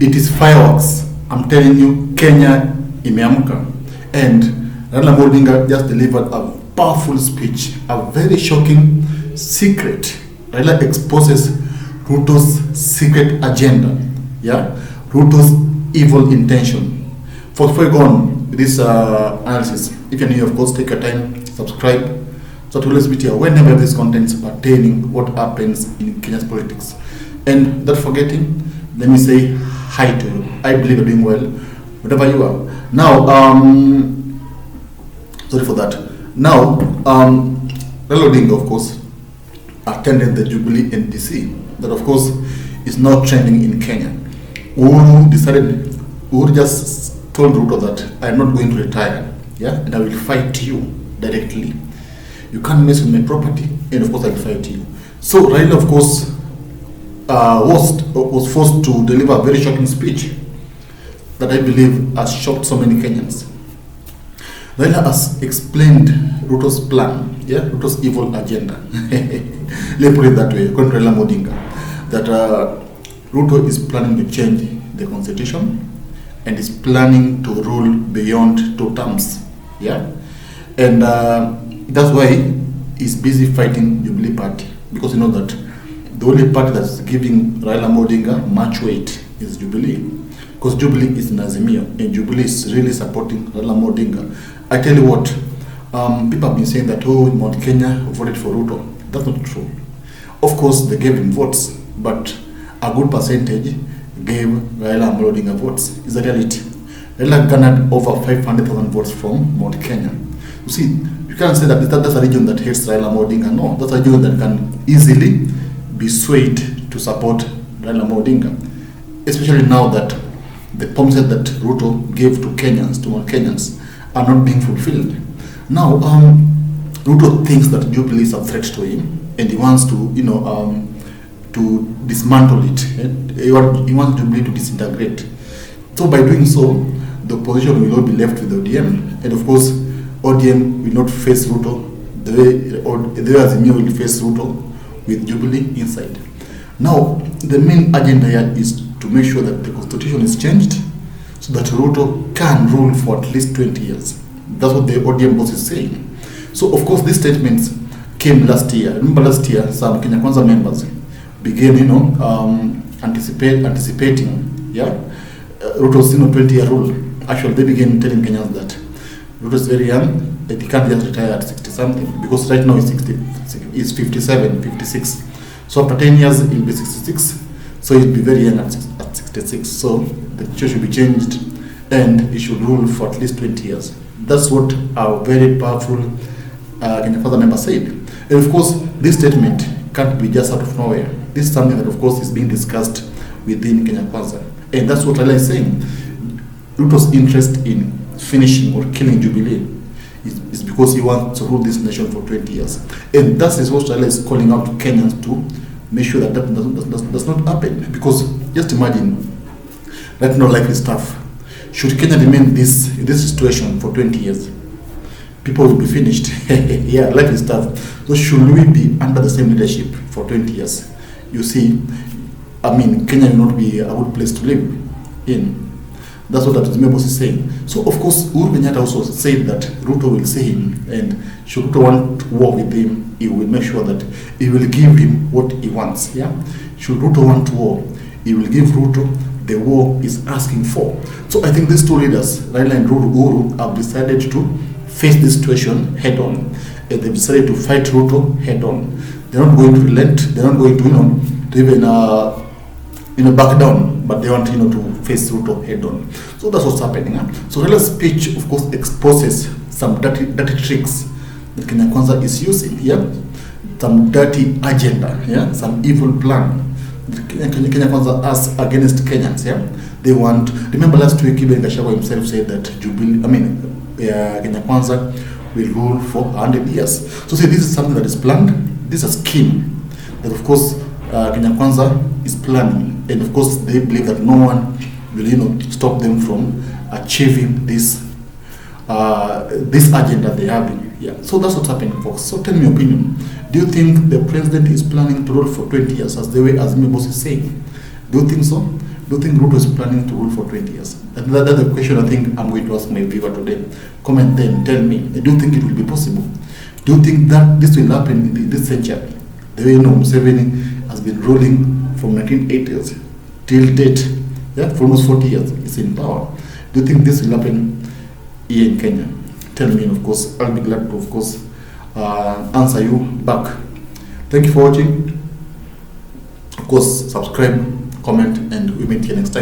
it is fireworks. I'm telling you, Kenya imeamka. And Raila Odinga just delivered a powerful speech, a very shocking secret. Raila exposes Ruto's secret agenda, yeah, Ruto's evil intention. Before we go on with this analysis, if you're new, of course, take your time, subscribe, so to always be here whenever this content is pertaining what happens in Kenya's politics. And not forgetting, let me say hi to you. I believe you're doing well, whatever you are. Now, sorry for that. Now, Raila Odinga, of course, attended the Jubilee in DC. That, of course, is now trending in Kenya. Uhuru just told Ruto that I'm not going to retire, yeah, and I will fight you directly. You can't mess with my property, and of course I will fight you. So Raila, of course, was forced to deliver a very shocking speech that I believe has shocked so many Kenyans. Raila has explained Ruto's plan, yeah, Ruto's evil agenda. Let me put it that way, according to Raila Odinga, that Ruto is planning to change the constitution and is planning to rule beyond 2 terms, yeah, and that's why he's busy fighting Jubilee Party, because you know that the only party that's giving Raila Odinga much weight is Jubilee, because Jubilee is in Azimio and Jubilee is really supporting Raila Odinga. I tell you what, people have been saying that, oh, in Mount Kenya voted for Ruto. That's not true. Of course, they gave him votes, but a good percentage gave Raila Odinga votes. Is the reality. Raila garnered over 500,000 votes from Mount Kenya. You see, you can't say that that's a region that hates Raila Odinga. No, that's a region that can easily be swayed to support Raila Odinga, especially now that the promises that Ruto gave to Kenyans, to Mount Kenyans, are not being fulfilled. Now, Ruto thinks that Jubilee is a threat to him, and he wants to, to dismantle it. He wants Jubilee to disintegrate. So by doing so, the opposition will not be left with ODM, and of course, ODM will not face Ruto the way Azimio will face Ruto with Jubilee inside. Now, the main agenda here is to make sure that the constitution is changed so that Ruto can rule for at least 20 years. That's what the ODM boss is saying. So, of course, these statements came last year. Remember last year, some Kenya Kwanza members began, anticipating, yeah, Ruto's 20-year rule. Actually, they began telling Kenyans that Ruto is very young, that he can't just retire at 60-something, because right now he's 57, 56. So after 10 years, he'll be 66. So he'll be very young at 66. So the church should be changed, and he should rule for at least 20 years. That's what our very powerful Kenya Kwanza member said. And of course, this statement can't be just out of nowhere. This is something that, of course, is being discussed within Kenya Kwanza. And that's what Raila is saying. Ruto's interest in finishing or killing Jubilee is because he wants to rule this nation for 20 years. And that is what Raila is calling out to Kenyans to make sure that does not happen. Because just imagine, right now life is tough. Should Kenya remain in this situation for 20 years, people will be finished. Yeah, life is tough. So should we be under the same leadership for 20 years? You see, Kenya will not be a good place to live in. That's what Azimio boss is saying. So, of course, Uhuru Kenyatta also said that Ruto will see him, and should Ruto want war with him, he will make sure that he will give him what he wants. Yeah. Should Ruto want war, he will give Ruto the war he's asking for. So, I think these two leaders, Raila and Uhuru, have decided to face this situation head on, and they've decided to fight Ruto head on. They're not going to relent. They're not going to, even back down, but they want to face Ruto head on. So that's what's happening. So Raila's speech, of course, exposes some dirty tricks that Kenya Kwanza is using. Yeah, some dirty agenda. Yeah, some evil plan that Kenya Kwanza has against Kenyans. Yeah, they want. Remember last week, even Gachagua himself said that Kenya Kwanza will rule for 100 years. So see, this is something that is planned. This is a scheme that, of course, Kenya Kwanza is planning. And of course, they believe that no one will, stop them from achieving this agenda they have. Yeah. So that's what's happening, folks. So tell me your opinion. Do you think the president is planning to rule for 20 years, as the way Azimio boss is saying? Do you think so? Do do you think Ruto is planning to rule for 20 years? And that's the question I think I'm going to ask my viewer today. Comment then, tell me, do you think it will be possible? Do you think that this will happen in this century? The way Museveni has been ruling from 1980s till date, for almost 40 years, is in power. Do you think this will happen here in Kenya? Tell me, and of course, I'll be glad to, of course, answer you back. Thank you for watching. Of course, subscribe, comment, and we meet you next time.